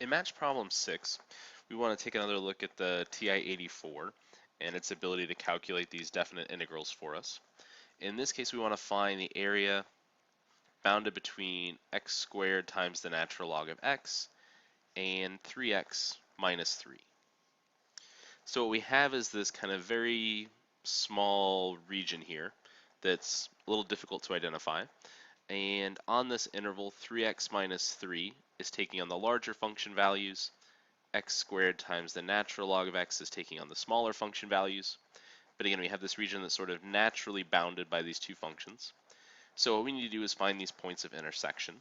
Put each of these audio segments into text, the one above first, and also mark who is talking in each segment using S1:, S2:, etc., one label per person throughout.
S1: In match problem 6, we want to take another look at the TI-84 and its ability to calculate these definite integrals for us. In this case, we want to find the area bounded between x squared times the natural log of x and 3x minus 3. So what we have is this kind of very small region here that's a little difficult to identify. And on this interval, 3x minus 3 is taking on the larger function values, x squared times the natural log of x is taking on the smaller function values. But again, we have this region that's sort of naturally bounded by these two functions. So what we need to do is find these points of intersection.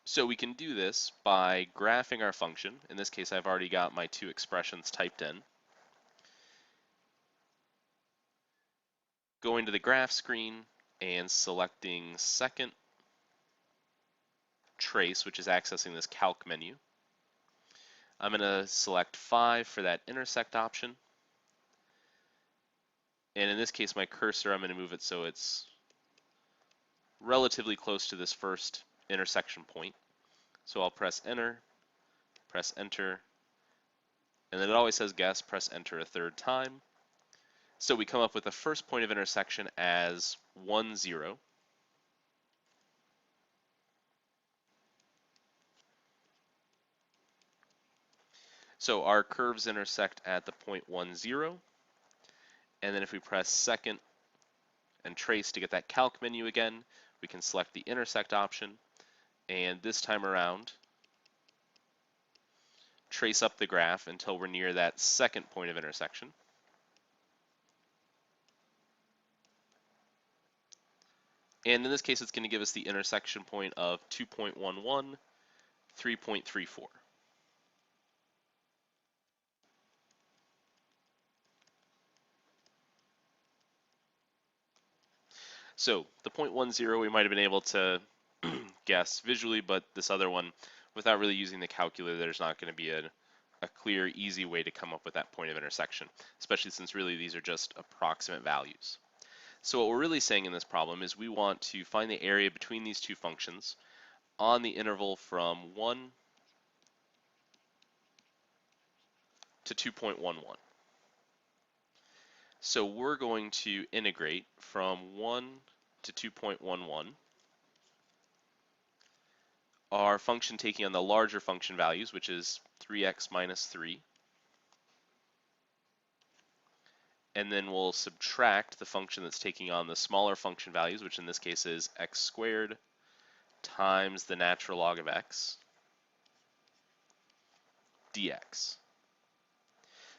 S1: So we can do this by graphing our function. In this case, I've already got my two expressions typed in. Going to the graph screen and selecting second trace, which is accessing this calc menu. I'm going to select 5 for that intersect option. And in this case, my cursor, I'm going to move it so it's relatively close to this first intersection point. So I'll press enter, and then it always says guess, press enter a third time. So we come up with the first point of intersection as 1, 0. So our curves intersect at the point 1, 0. And then if we press second and trace to get that calc menu again, we can select the intersect option. And this time around, trace up the graph until we're near that second point of intersection. And in this case, it's going to give us the intersection point of 2.11, 3.34. So the 0.10 we might have been able to guess visually, but this other one, without really using the calculator, there's not going to be a clear, easy way to come up with that point of intersection, especially since really these are just approximate values. So what we're really saying in this problem is we want to find the area between these two functions on the interval from 1 to 2.11. So we're going to integrate from 1 to 2.11, our function taking on the larger function values, which is 3x minus 3. And then we'll subtract the function that's taking on the smaller function values, which in this case is x squared times the natural log of x dx.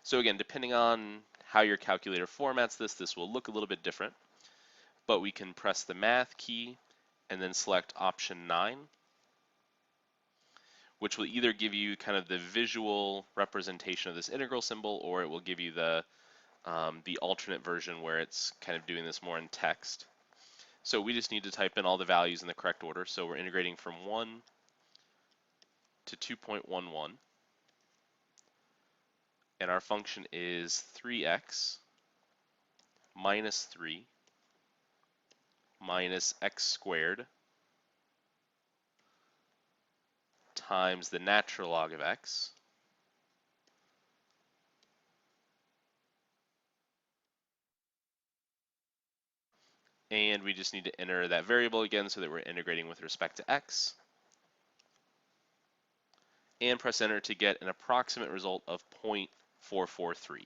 S1: So again, depending on how your calculator formats this, this will look a little bit different. But we can press the math key and then select option 9, which will either give you kind of the visual representation of this integral symbol, or it will give you the alternate version where it's kind of doing this more in text. So we just need to type in all the values in the correct order. So we're integrating from 1 to 2.11. And our function is 3x minus 3 minus x squared times the natural log of x and we just need to enter that variable again so that we're integrating with respect to x, and press enter to get an approximate result of 0.443.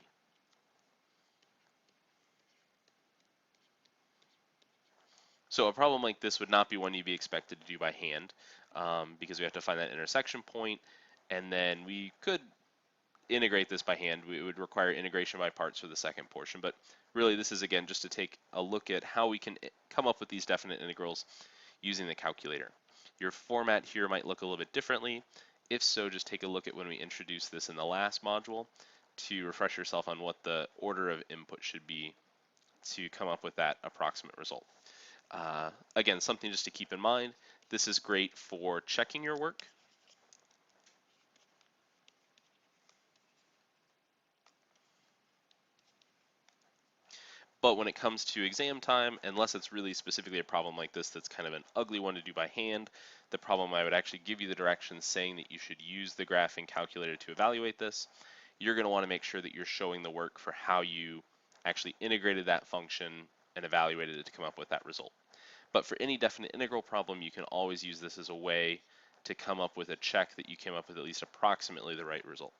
S1: So a problem like this would not be one you'd be expected to do by hand because we have to find that intersection point, and then we could integrate this by hand. We would require integration by parts for the second portion, but really this is again just to take a look at how we can come up with these definite integrals using the calculator. Your format here might look a little bit differently. If so, just take a look at when we introduced this in the last module to refresh yourself on what the order of input should be to come up with that approximate result. Again, something just to keep in mind, this is great for checking your work. But when it comes to exam time, unless it's really specifically a problem like this that's kind of an ugly one to do by hand, the problem, I would actually give you the directions saying that you should use the graphing calculator to evaluate this. You're going to want to make sure that you're showing the work for how you actually integrated that function and evaluated it to come up with that result. But for any definite integral problem, you can always use this as a way to come up with a check that you came up with at least approximately the right result.